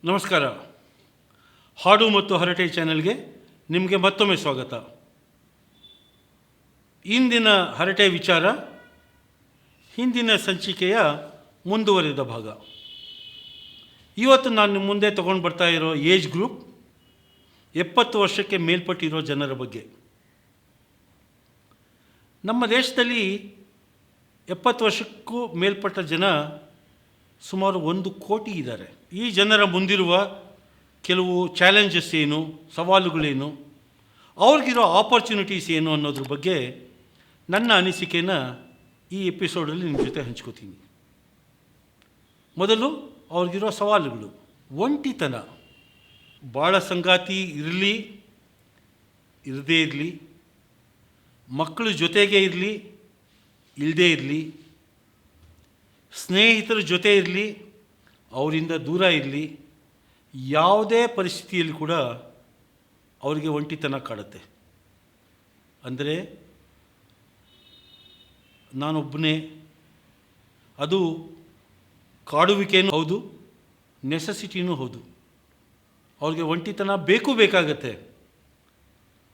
ನಮಸ್ಕಾರ. ಹಾಡು ಮತ್ತು ಹರಟೆ ಚಾನೆಲ್ಗೆ ನಿಮಗೆ ಮತ್ತೊಮ್ಮೆ ಸ್ವಾಗತ. ಇಂದಿನ ಹರಟೆ ವಿಚಾರ ಹಿಂದಿನ ಸಂಚಿಕೆಯ ಮುಂದುವರಿದ ಭಾಗ. ಇವತ್ತು ನಾನು ನಿಮ್ಮ ಮುಂದೆ ತಗೊಂಡು ಬರ್ತಾ ಇರೋ ಏಜ್ ಗ್ರೂಪ್ 70 ವರ್ಷಕ್ಕೆ ಮೇಲ್ಪಟ್ಟಿರೋ ಜನರ ಬಗ್ಗೆ. ನಮ್ಮ ದೇಶದಲ್ಲಿ 70 ವರ್ಷಕ್ಕೂ ಮೇಲ್ಪಟ್ಟ ಜನ ಸುಮಾರು 1 ಕೋಟಿ ಇದ್ದಾರೆ. ಈ ಜನರ ಮುಂದಿರುವ ಕೆಲವು ಚಾಲೆಂಜಸ್ ಏನು, ಸವಾಲುಗಳೇನು, ಅವ್ರಿಗಿರೋ ಆಪರ್ಚುನಿಟೀಸ್ ಏನು ಅನ್ನೋದ್ರ ಬಗ್ಗೆ ನನ್ನ ಅನಿಸಿಕೆನ ಈ ಎಪಿಸೋಡಲ್ಲಿ ನಿಮ್ಮ ಜೊತೆ ಹಂಚ್ಕೋತೀನಿ. ಮೊದಲು ಅವ್ರಿಗಿರೋ ಸವಾಲುಗಳು. ಒಂಟಿತನ. ಭಾಳ ಸಂಗಾತಿ ಇರಲಿ ಇರದೇ ಇರಲಿ, ಮಕ್ಕಳು ಜೊತೆಗೆ ಇರಲಿ ಇಲ್ಲದೇ ಇರಲಿ, ಸ್ನೇಹಿತರ ಜೊತೆ ಇರಲಿ ಅವರಿಂದ ದೂರ ಇರಲಿ, ಯಾವುದೇ ಪರಿಸ್ಥಿತಿಯಲ್ಲಿ ಕೂಡ ಅವರಿಗೆ ಒಂಟಿತನ ಕಾಡುತ್ತೆ. ಅಂದರೆ ನಾನೊಬ್ಬನೇ. ಅದು ಕಾಡುವಿಕೆಯೂ ಹೌದು, ನೆಸೆಸಿಟಿನೂ ಹೌದು. ಅವ್ರಿಗೆ ಒಂಟಿತನ ಬೇಕಾಗತ್ತೆ.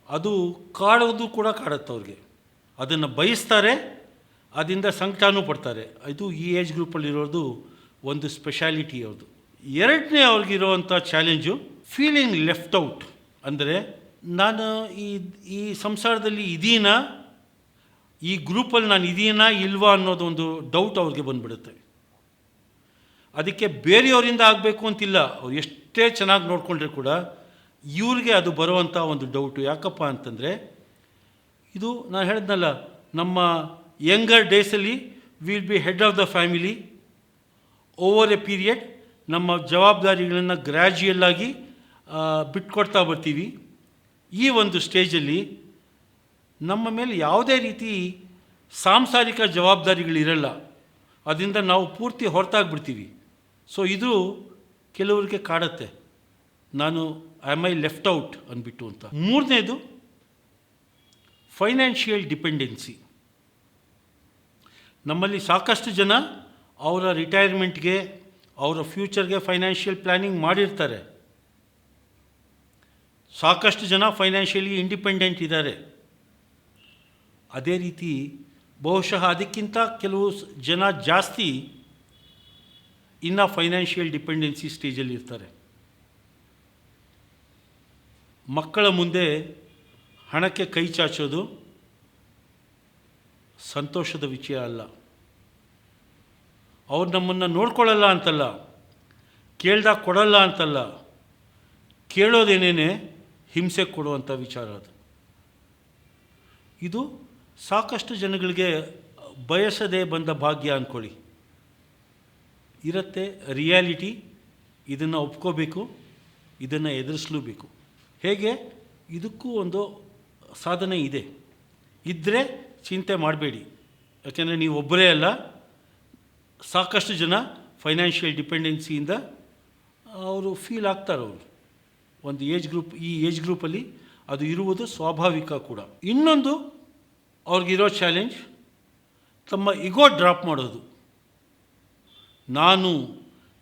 ಅದು ಕಾಡೋದು ಕೂಡ ಕಾಡುತ್ತೆ ಅವ್ರಿಗೆ. ಅದನ್ನು ಬಯಸ್ತಾರೆ, ಅದರಿಂದ ಸಂಕಟನೂ ಪಡ್ತಾರೆ. ಇದು ಈ ಏಜ್ ಗ್ರೂಪಲ್ಲಿರೋದು ಒಂದು ಸ್ಪೆಷಾಲಿಟಿ ಅವ್ರದ್ದು. ಎರಡನೇ ಅವ್ರಿಗಿರೋವಂಥ ಚಾಲೆಂಜು ಫೀಲಿಂಗ್ ಲೆಫ್ಟ್ ಔಟ್. ಅಂದರೆ ನಾನು ಈ ಸಂಸಾರದಲ್ಲಿ ಇದೀನಾ, ಈ ಗ್ರೂಪಲ್ಲಿ ನಾನು ಇದೀನಾ ಇಲ್ವಾ ಅನ್ನೋದೊಂದು ಡೌಟ್ ಅವ್ರಿಗೆ ಬಂದುಬಿಡುತ್ತೆ. ಅದಕ್ಕೆ ಬೇರೆಯವರಿಂದ ಆಗಬೇಕು ಅಂತಿಲ್ಲ, ಅವ್ರು ಎಷ್ಟೇ ಚೆನ್ನಾಗಿ ನೋಡಿಕೊಂಡ್ರೆ ಕೂಡ ಇವ್ರಿಗೆ ಅದು ಬರುವಂಥ ಒಂದು ಡೌಟು. ಯಾಕಪ್ಪ ಅಂತಂದರೆ, ಇದು ನಾನು ಹೇಳಿದ್ನಲ್ಲ, ನಮ್ಮ ಯಂಗರ್ ಡೇಸಲ್ಲಿ will be head of the family. Over A period ನಮ್ಮ ಜವಾಬ್ದಾರಿಗಳನ್ನು ಗ್ರ್ಯಾಜುಯಲ್ಲಾಗಿ ಬಿಟ್ಕೊಡ್ತಾ ಬರ್ತೀವಿ. ಈ ಒಂದು ಸ್ಟೇಜಲ್ಲಿ ನಮ್ಮ ಮೇಲೆ ಯಾವುದೇ ರೀತಿ ಸಾಂಸಾರಿಕ ಜವಾಬ್ದಾರಿಗಳಿರಲ್ಲ. ಅದರಿಂದ ನಾವು ಪೂರ್ತಿ ಹೊರತಾಗ್ಬಿಡ್ತೀವಿ. ಸೊ ಇದು ಕೆಲವರಿಗೆ ಕಾಡುತ್ತೆ, ನಾನು ಆಮ್ ಐ ಲೆಫ್ಟ್ ಔಟ್ ಅಂದ್ಬಿಟ್ಟು ಅಂತ. ಮೂರನೇದು ಫೈನಾನ್ಷಿಯಲ್ ಡಿಪೆಂಡೆನ್ಸಿ. ನಮ್ಮಲ್ಲಿ ಸಾಕಷ್ಟು ಜನ ಅವರ ರಿಟೈರ್ಮೆಂಟ್ಗೆ, ಅವರ ಫ್ಯೂಚರ್ಗೆ ಫೈನಾನ್ಷಿಯಲ್ ಪ್ಲ್ಯಾನಿಂಗ್ ಮಾಡಿರ್ತಾರೆ. ಸಾಕಷ್ಟು ಜನ ಫೈನಾನ್ಷಿಯಲಿ ಇಂಡಿಪೆಂಡೆಂಟ್ ಇದ್ದಾರೆ. ಅದೇ ರೀತಿ ಬಹುಶಃ ಅದಕ್ಕಿಂತ ಕೆಲವು ಜನ ಜಾಸ್ತಿ ಇನ್ನು ಫೈನಾನ್ಷಿಯಲ್ ಡಿಪೆಂಡೆನ್ಸಿ ಸ್ಟೇಜಲ್ಲಿ ಇರ್ತಾರೆ. ಮಕ್ಕಳ ಮುಂದೆ ಹಣಕ್ಕೆ ಕೈ ಚಾಚೋದು ಸಂತೋಷದ ವಿಷಯ ಅಲ್ಲ. ಅವ್ರು ನಮ್ಮನ್ನು ನೋಡ್ಕೊಳ್ಳಲ್ಲ ಅಂತಲ್ಲ, ಕೇಳ್ದಾಗ ಕೊಡಲ್ಲ ಅಂತಲ್ಲ, ಕೇಳೋದೇನೇ ಹಿಂಸೆ ಕೊಡುವಂಥ ವಿಚಾರ ಅದು. ಇದು ಸಾಕಷ್ಟು ಜನಗಳಿಗೆ ಬಯಸದೇ ಬಂದ ಭಾಗ್ಯ ಅಂದ್ಕೊಳ್ಳಿ. ಇರುತ್ತೆ ರಿಯಾಲಿಟಿ. ಇದನ್ನು ಒಪ್ಕೋಬೇಕು, ಇದನ್ನು ಎದುರಿಸಲೂಬೇಕು. ಹೇಗೆ? ಇದಕ್ಕೂ ಒಂದು ಸಾಧನೆ ಇದೆ. ಇದ್ದರೆ ಚಿಂತೆ ಮಾಡಬೇಡಿ, ಯಾಕೆಂದರೆ ನೀವು ಒಬ್ಬರೇ ಅಲ್ಲ, ಸಾಕಷ್ಟು ಜನ ಫೈನಾನ್ಷಿಯಲ್ ಡಿಪೆಂಡೆನ್ಸಿಯಿಂದ ಅವರು ಫೀಲ್ ಆಗ್ತಾರೆ. ಅವರು ಒಂದು ಏಜ್ ಗ್ರೂಪ್, ಈ ಏಜ್ ಗ್ರೂಪಲ್ಲಿ ಅದು ಇರುವುದು ಸ್ವಾಭಾವಿಕ ಕೂಡ. ಇನ್ನೊಂದು ಅವ್ರಿಗಿರೋ ಚಾಲೆಂಜ್ ತಮ್ಮ ಇಗೋ ಡ್ರಾಪ್ ಮಾಡೋದು. ನಾನು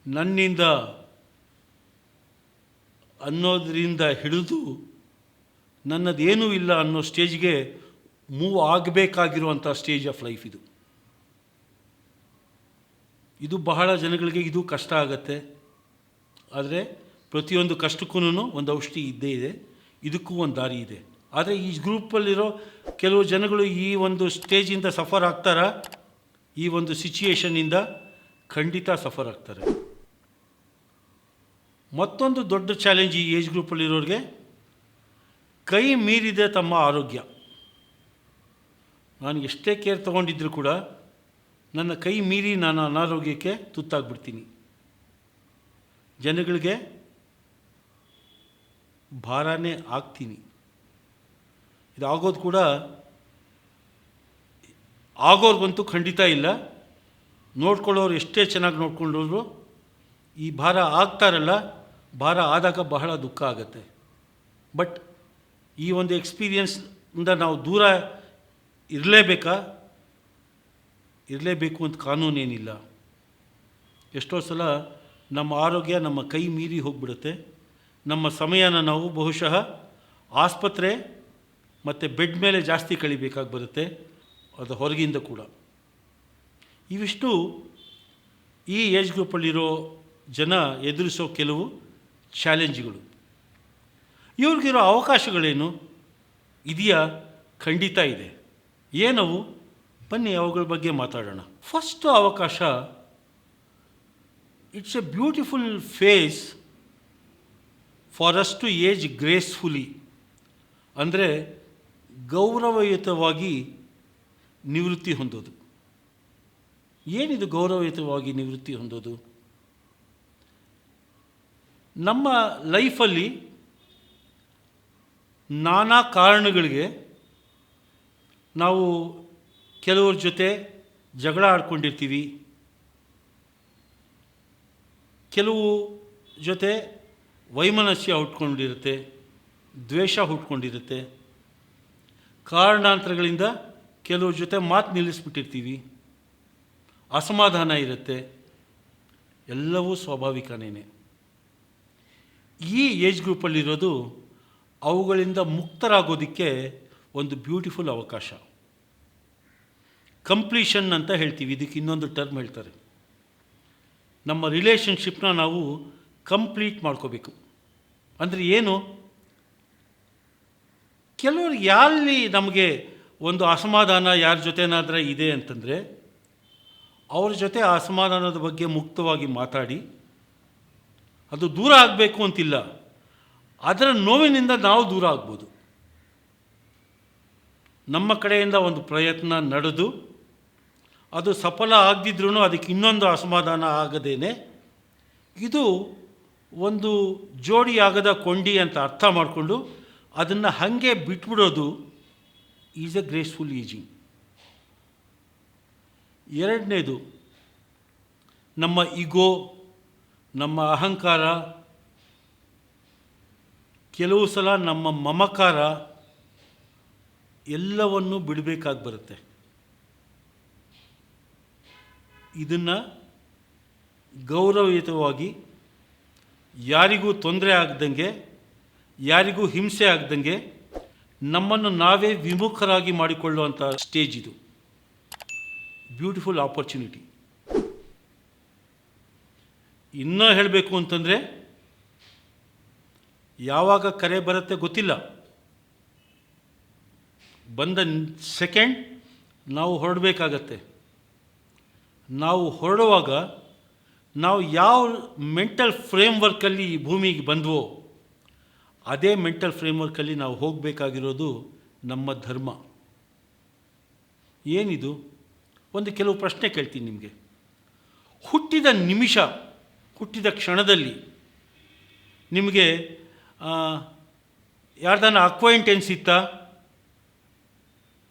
ನನ್ನಿಂದ ಅನ್ನೋದರಿಂದ ಹಿಡಿದು ನನ್ನದೇನೂ ಇಲ್ಲ ಅನ್ನೋ ಸ್ಟೇಜ್ಗೆ ಮೂವ್ ಆಗಬೇಕಾಗಿರುವಂಥ ಸ್ಟೇಜ್ ಆಫ್ ಲೈಫ್ ಇದು. ಇದು ಬಹಳ ಜನಗಳಿಗೆ ಇದು ಕಷ್ಟ ಆಗುತ್ತೆ. ಆದರೆ ಪ್ರತಿಯೊಂದು ಕಷ್ಟಕ್ಕೂ ಒಂದು ಔಷಧಿ ಇದ್ದೇ ಇದೆ, ಇದಕ್ಕೂ ಒಂದು ದಾರಿ ಇದೆ. ಆದರೆ ಈ ಗ್ರೂಪಲ್ಲಿರೋ ಕೆಲವು ಜನಗಳು ಈ ಒಂದು ಸ್ಟೇಜಿಂದ ಸಫರ್ ಆಗ್ತಾರಾ? ಈ ಒಂದು ಸಿಚುಯೇಷನ್ನಿಂದ ಖಂಡಿತ ಸಫರ್ ಆಗ್ತಾರೆ. ಮತ್ತೊಂದು ದೊಡ್ಡ ಚಾಲೆಂಜ್ ಈ ಏಜ್ ಗ್ರೂಪಲ್ಲಿರೋರಿಗೆ ಕೈ ಮೀರಿದೆ ತಮ್ಮ ಆರೋಗ್ಯ. ನಾನು ಎಷ್ಟೇ ಕೇರ್ ತೊಗೊಂಡಿದ್ದರೂ ಕೂಡ ನನ್ನ ಕೈ ಮೀರಿ ನಾನು ಅನಾರೋಗ್ಯಕ್ಕೆ ತುತ್ತಾಗ್ಬಿಡ್ತೀನಿ. ಜನಗಳಿಗೆ ಭಾರನೇ ಆಗ್ತೀನಿ. ಇದಾಗೋದು ಕೂಡ ಆಗೋರ್ಗಂತೂ ಖಂಡಿತ ಇಲ್ಲ. ನೋಡ್ಕೊಳ್ಳೋರು ಎಷ್ಟೇ ಚೆನ್ನಾಗಿ ನೋಡ್ಕೊಂಡ್ರು ಈ ಭಾರ ಆಗ್ತಾರಲ್ಲ, ಭಾರ ಆದಾಗ ಬಹಳ ದುಃಖ ಆಗುತ್ತೆ. ಬಟ್ ಈ ಒಂದು ಎಕ್ಸ್ಪೀರಿಯನ್ಸಿಂದ ನಾವು ದೂರ ಇರಲೇಬೇಕು ಅಂತ ಕಾನೂನೇನಿಲ್ಲ. ಎಷ್ಟೋ ಸಲ ನಮ್ಮ ಆರೋಗ್ಯ ನಮ್ಮ ಕೈ ಮೀರಿ ಹೋಗಿಬಿಡುತ್ತೆ. ನಮ್ಮ ಸಮಯನ ನಾವು ಬಹುಶಃ ಆಸ್ಪತ್ರೆ ಮತ್ತು ಬೆಡ್ ಮೇಲೆ ಜಾಸ್ತಿ ಕಳಿಬೇಕಾಗಿ ಬರುತ್ತೆ, ಅದು ಹೊರಗಿಂದ ಕೂಡ. ಇವಿಷ್ಟು ಈ ಏಜ್ ಗ್ರೂಪಲ್ಲಿರೋ ಜನ ಎದುರಿಸೋ ಕೆಲವು ಚಾಲೆಂಜ್ಗಳು. ಇವ್ರಿಗಿರೋ ಅವಕಾಶಗಳೇನು ಇದೆಯಾ? ಖಂಡಿತ ಇದೆ. ಏನವು? ಬನ್ನಿ ಅವುಗಳ ಬಗ್ಗೆ ಮಾತಾಡೋಣ. ಫಸ್ಟು ಅವಕಾಶ, it's a beautiful face for us to age gracefully. ಅಂದರೆ ಗೌರವಯುತವಾಗಿ ನಿವೃತ್ತಿ ಹೊಂದೋದು. ಏನಿದು ಗೌರವಯುತವಾಗಿ ನಿವೃತ್ತಿ ಹೊಂದೋದು? ನಮ್ಮ ಲೈಫಲ್ಲಿ ನಾನಾ ಕಾರಣಗಳಿಗೆ ನಾವು ಕೆಲವ್ರ ಜೊತೆ ಜಗಳ ಆಡ್ಕೊಂಡಿರ್ತೀವಿ, ಕೆಲವು ಜೊತೆ ವೈಮನಸ್ಯ ಹುಟ್ಕೊಂಡಿರುತ್ತೆ, ದ್ವೇಷ ಹುಟ್ಕೊಂಡಿರುತ್ತೆ, ಕಾರಣಾಂತರಗಳಿಂದ ಕೆಲವ್ರ ಜೊತೆ ಮಾತು ನಿಲ್ಲಿಸ್ಬಿಟ್ಟಿರ್ತೀವಿ, ಅಸಮಾಧಾನ ಇರುತ್ತೆ. ಎಲ್ಲವೂ ಸ್ವಾಭಾವಿಕನೇ. ಈ ಏಜ್ ಗ್ರೂಪಲ್ಲಿರೋದು ಅವುಗಳಿಂದ ಮುಕ್ತರಾಗೋದಕ್ಕೆ ಒಂದು ಬ್ಯೂಟಿಫುಲ್ ಅವಕಾಶ. ಕಂಪ್ಲೀಷನ್ ಅಂತ ಹೇಳ್ತೀವಿ, ಇದಕ್ಕೆ ಇನ್ನೊಂದು ಟರ್ಮ್ ಹೇಳ್ತಾರೆ. ನಮ್ಮ ರಿಲೇಷನ್ಶಿಪ್ನ ನಾವು ಕಂಪ್ಲೀಟ್ ಮಾಡ್ಕೋಬೇಕು. ಅಂದರೆ ಏನು? ಕೆಲವ್ರಿಗೆ ಯಾರಲ್ಲಿ ನಮಗೆ ಒಂದು ಅಸಮಾಧಾನ ಯಾರ ಜೊತೆನಾದರೆ ಇದೆ ಅಂತಂದರೆ, ಅವ್ರ ಜೊತೆ ಆ ಅಸಮಾಧಾನದ ಬಗ್ಗೆ ಮುಕ್ತವಾಗಿ ಮಾತಾಡಿ, ಅದು ದೂರ ಆಗಬೇಕು ಅಂತಿಲ್ಲ, ಅದರ ನೋವಿನಿಂದ ನಾವು ದೂರ ಆಗ್ಬೋದು. ನಮ್ಮ ಕಡೆಯಿಂದ ಒಂದು ಪ್ರಯತ್ನ ನಡೆದು ಅದು ಸಫಲ ಆಗದಿದ್ರೂ ಅದಕ್ಕೆ ಇನ್ನೊಂದು ಅಸಮಾಧಾನ ಆಗದೇನೆ ಇದು ಒಂದು ಜೋಡಿಯಾಗದ ಕೊಂಡಿ ಅಂತ ಅರ್ಥ ಮಾಡಿಕೊಂಡು ಅದನ್ನು ಹಾಗೆ ಬಿಟ್ಬಿಡೋದು ಈಸ್ ಎ ಗ್ರೇಸ್ಫುಲ್ ಏಜಿಂಗ್. ಎರಡನೇದು, ನಮ್ಮ ಈಗೋ, ನಮ್ಮ ಅಹಂಕಾರ, ಕೆಲವು ಸಲ ನಮ್ಮ ಮಮಕಾರ ಎಲ್ಲವನ್ನೂ ಬಿಡಬೇಕಾಗಿ ಬರುತ್ತೆ. ಇದನ್ನು ಗೌರವಯುತವಾಗಿ, ಯಾರಿಗೂ ತೊಂದರೆ ಆಗದಂಗೆ, ಯಾರಿಗೂ ಹಿಂಸೆ ಆಗದಂಗೆ ನಮ್ಮನ್ನು ನಾವೇ ವಿಮುಖರಾಗಿ ಮಾಡಿಕೊಳ್ಳುವಂಥ ಸ್ಟೇಜ್ ಇದು. Beautiful opportunity. ಇನ್ನೂ ಹೇಳಬೇಕು ಅಂತಂದರೆ, ಯಾವಾಗ ಕರೆ ಬರುತ್ತೆ ಗೊತ್ತಿಲ್ಲ, ಬಂದ ಸೆಕೆಂಡ್ ನಾವು ಹೊರಡಬೇಕಾಗತ್ತೆ. ನಾವು ಹೊರಡುವಾಗ ನಾವು ಯಾವ ಮೆಂಟಲ್ ಫ್ರೇಮ್ವರ್ಕಲ್ಲಿ ಈ ಭೂಮಿಗೆ ಬಂದವೋ ಅದೇ ಮೆಂಟಲ್ ಫ್ರೇಮ್ವರ್ಕಲ್ಲಿ ನಾವು ಹೋಗಬೇಕಾಗಿರೋದು ನಮ್ಮ ಧರ್ಮ. ಏನಿದು? ಒಂದು ಕೆಲವು ಪ್ರಶ್ನೆ ಕೇಳ್ತೀನಿ ನಿಮಗೆ. ಹುಟ್ಟಿದ ನಿಮಿಷ, ಹುಟ್ಟಿದ ಕ್ಷಣದಲ್ಲಿ ನಿಮಗೆ ಯಾರ್ದಾನ ಅಕ್ವೈಂಟೆನ್ಸ್ ಇತ್ತಾ?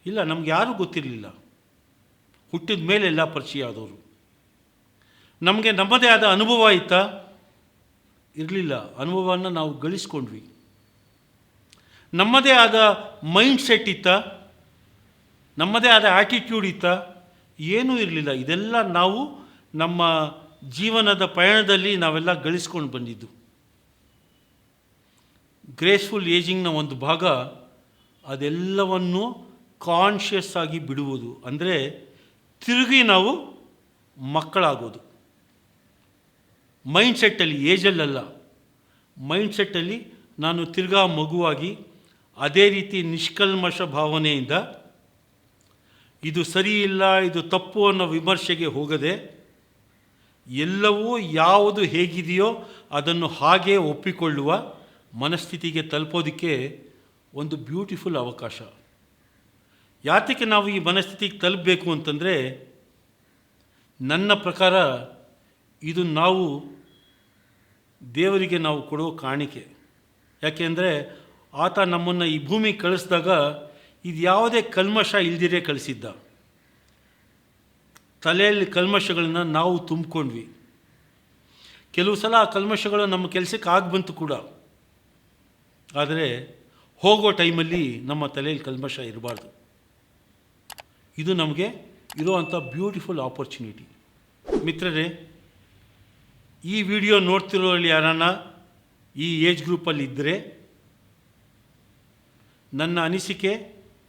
ಇಲ್ಲ, ನಮ್ಗೆ ಯಾರೂ ಗೊತ್ತಿರಲಿಲ್ಲ. ಹುಟ್ಟಿದ ಮೇಲೆ ಎಲ್ಲ ಪರಿಚಯ ಆದವರು. ನಮಗೆ ನಮ್ಮದೇ ಆದ ಅನುಭವ ಇತ್ತಾ? ಇರಲಿಲ್ಲ. ಅನುಭವವನ್ನು ನಾವು ಗಳಿಸ್ಕೊಂಡ್ವಿ. ನಮ್ಮದೇ ಆದ ಮೈಂಡ್ ಸೆಟ್ ಇತ್ತಾ? ನಮ್ಮದೇ ಆದ ಆ್ಯಟಿಟ್ಯೂಡ್ ಇತ್ತಾ? ಏನೂ ಇರಲಿಲ್ಲ. ಇದೆಲ್ಲ ನಾವು ನಮ್ಮ ಜೀವನದ ಪಯಣದಲ್ಲಿ ನಾವೆಲ್ಲ ಗಳಿಸ್ಕೊಂಡು ಬಂದಿದ್ದು. ಗ್ರೇಸ್ಫುಲ್ ಏಜಿಂಗ್ನ ಒಂದು ಭಾಗ ಅದೆಲ್ಲವನ್ನು ಕಾನ್ಷಿಯಸ್ ಆಗಿ ಬಿಡುವುದು. ಅಂದರೆ ತಿರುಗಿ ನಾವು ಮಕ್ಕಳಾಗೋದು. ಮೈಂಡ್ಸೆಟ್ಟಲ್ಲಿ, ಏಜಲ್ಲಲ್ಲ, ಮೈಂಡ್ಸೆಟ್ಟಲ್ಲಿ ನಾನು ತಿರ್ಗಾ ಮಗುವಾಗಿ ಅದೇ ರೀತಿ ನಿಷ್ಕಲ್ಮಶ ಭಾವನೆಯಿಂದ ಇದು ಸರಿ ಇಲ್ಲ, ಇದು ತಪ್ಪು ಅನ್ನೋ ವಿಮರ್ಶೆಗೆ ಹೋಗದೆ ಎಲ್ಲವೂ ಯಾವುದು ಹೇಗಿದೆಯೋ ಅದನ್ನು ಹಾಗೇ ಒಪ್ಪಿಕೊಳ್ಳುವ ಮನಸ್ಥಿತಿಗೆ ತಲುಪೋದಕ್ಕೆ ಒಂದು ಬ್ಯೂಟಿಫುಲ್ ಅವಕಾಶ. ಯಾತಕ್ಕೆ ನಾವು ಈ ಮನಸ್ಥಿತಿಗೆ ತಲುಪಬೇಕು ಅಂತಂದರೆ, ನನ್ನ ಪ್ರಕಾರ ಇದು ನಾವು ದೇವರಿಗೆ ನಾವು ಕೊಡೋ ಕಾಣಿಕೆ. ಯಾಕೆಂದರೆ ಆತ ನಮ್ಮನ್ನು ಈ ಭೂಮಿಗೆ ಕಳಿಸಿದಾಗ ಇದು ಯಾವುದೇ ಕಲ್ಮಶ ಇಲ್ದಿರೇ ಕಳಿಸಿದ್ದ. ತಲೆಯಲ್ಲಿ ಕಲ್ಮಶಗಳನ್ನ ನಾವು ತುಂಬಿಕೊಂಡ್ವಿ. ಕೆಲವು ಸಲ ಆ ಕಲ್ಮಶಗಳು ನಮ್ಮ ಕೆಲಸಕ್ಕೆ ಬಂತು ಕೂಡ. ಆದರೆ ಹೋಗೋ ಟೈಮಲ್ಲಿ ನಮ್ಮ ತಲೆಯಲ್ಲಿ ಕಲ್ಮಶ ಇರಬಾರ್ದು. ಇದು ನಮಗೆ ಇರುವಂಥ ಬ್ಯೂಟಿಫುಲ್ ಆಪರ್ಚುನಿಟಿ. ಮಿತ್ರರೇ, ಈ ವಿಡಿಯೋ ನೋಡ್ತಿರೋಲ್ಲಿ ಯಾರನ್ನ ಈ ಏಜ್ ಗ್ರೂಪಲ್ಲಿ ಇದ್ದರೆ, ನನ್ನ ಅನಿಸಿಕೆ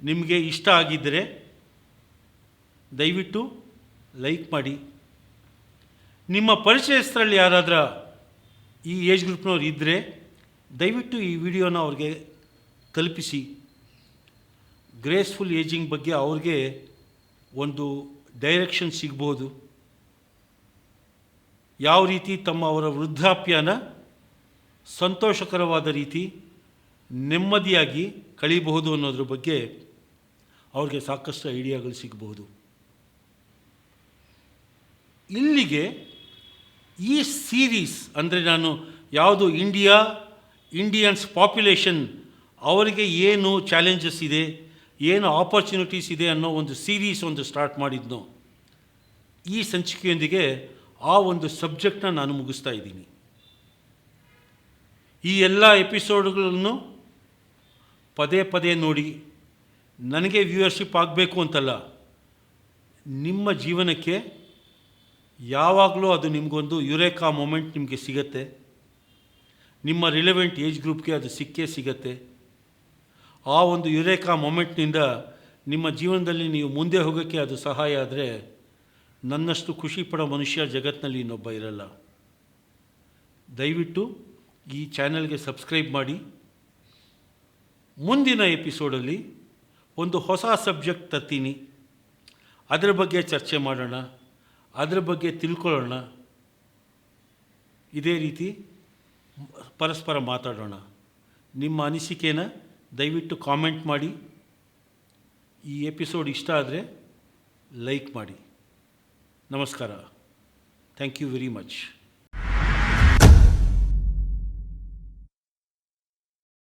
ನಿಮಗೆ ಇಷ್ಟ ಆಗಿದ್ದರೆ ದಯವಿಟ್ಟು ಲೈಕ್ ಮಾಡಿ. ನಿಮ್ಮ ಪರಿಚಯಸ್ಥರಲ್ಲಿ ಯಾರಾದರೂ ಈ ಏಜ್ ಗ್ರೂಪ್ನವ್ರು ಇದ್ದರೆ ದಯವಿಟ್ಟು ಈ ವಿಡಿಯೋನ ಅವ್ರಿಗೆ ತಲುಪಿಸಿ. ಗ್ರೇಸ್ಫುಲ್ ಏಜಿಂಗ್ ಬಗ್ಗೆ ಅವ್ರಿಗೆ ಒಂದು ಡೈರೆಕ್ಷನ್ ಸಿಗ್ಬೋದು. ಯಾವ ರೀತಿ ಅವರ ವೃದ್ಧಾಪ್ಯನ ಸಂತೋಷಕರವಾದ ರೀತಿ ನೆಮ್ಮದಿಯಾಗಿ ಕಳೀಬಹುದು ಅನ್ನೋದ್ರ ಬಗ್ಗೆ ಅವ್ರಿಗೆ ಸಾಕಷ್ಟು ಐಡಿಯಾಗಳು ಸಿಗಬಹುದು. ಇಲ್ಲಿಗೆ ಈ ಸೀರೀಸ್ ಅಂದರೆ ನಾನು ಯಾವುದು ಇಂಡಿಯನ್ಸ್ ಪಾಪ್ಯುಲೇಷನ್ ಅವರಿಗೆ ಏನು ಚಾಲೆಂಜಸ್ ಇದೆ, ಏನು ಆಪರ್ಚುನಿಟೀಸ್ ಇದೆ ಅನ್ನೋ ಒಂದು ಸೀರೀಸ್ ಸ್ಟಾರ್ಟ್ ಮಾಡಿದ್ನೋ, ಈ ಸಂಚಿಕೆಯೊಂದಿಗೆ ಆ ಒಂದು ಸಬ್ಜೆಕ್ಟ್ನ ನಾನು ಮುಗಿಸ್ತಾ ಇದ್ದೀನಿ. ಈ ಎಲ್ಲ ಎಪಿಸೋಡ್ಗಳನ್ನು ಪದೇ ಪದೇ ನೋಡಿ. ನನಗೆ ವ್ಯೂವರ್ಶಿಪ್ ಆಗಬೇಕು ಅಂತಲ್ಲ, ನಿಮ್ಮ ಜೀವನಕ್ಕೆ ಯಾವಾಗಲೂ ಅದು ನಿಮಗೊಂದು ಯುರೇಕಾ ಮೊಮೆಂಟ್ ನಿಮಗೆ ಸಿಗತ್ತೆ. ನಿಮ್ಮ ರಿಲೆವೆಂಟ್ ಏಜ್ ಗ್ರೂಪ್ಗೆ ಅದು ಸಿಕ್ಕೇ ಸಿಗತ್ತೆ. ಆ ಒಂದು ಯುರೇಕಾ ಮೊಮೆಂಟ್ನಿಂದ ನಿಮ್ಮ ಜೀವನದಲ್ಲಿ ನೀವು ಮುಂದೆ ಹೋಗೋಕ್ಕೆ ಅದು ಸಹಾಯ ಆದರೆ ನನ್ನಷ್ಟು ಖುಷಿ ಪಡೋ ಮನುಷ್ಯ ಜಗತ್ತಿನಲ್ಲಿ ಇನ್ನೊಬ್ಬ ಇರಲ್ಲ. ದಯವಿಟ್ಟು ಈ ಚಾನಲ್ಗೆ ಸಬ್ಸ್ಕ್ರೈಬ್ ಮಾಡಿ. ಮುಂದಿನ ಎಪಿಸೋಡಲ್ಲಿ ಒಂದು ಹೊಸ ಸಬ್ಜೆಕ್ಟ್ ತರ್ತೀನಿ. ಅದರ ಬಗ್ಗೆ ಚರ್ಚೆ ಮಾಡೋಣ, ಅದರ ಬಗ್ಗೆ ತಿಳ್ಕೊಳ್ಳೋಣ. ಇದೇ ರೀತಿ ಪರಸ್ಪರ ಮಾತಾಡೋಣ. ನಿಮ್ಮ ಅನಿಸಿಕೆನ ದಯವಿಟ್ಟು ಕಾಮೆಂಟ್ ಮಾಡಿ. ಈ ಎಪಿಸೋಡ್ ಇಷ್ಟ ಆದರೆ ಲೈಕ್ ಮಾಡಿ. ನಮಸ್ಕಾರ. Thank you very much.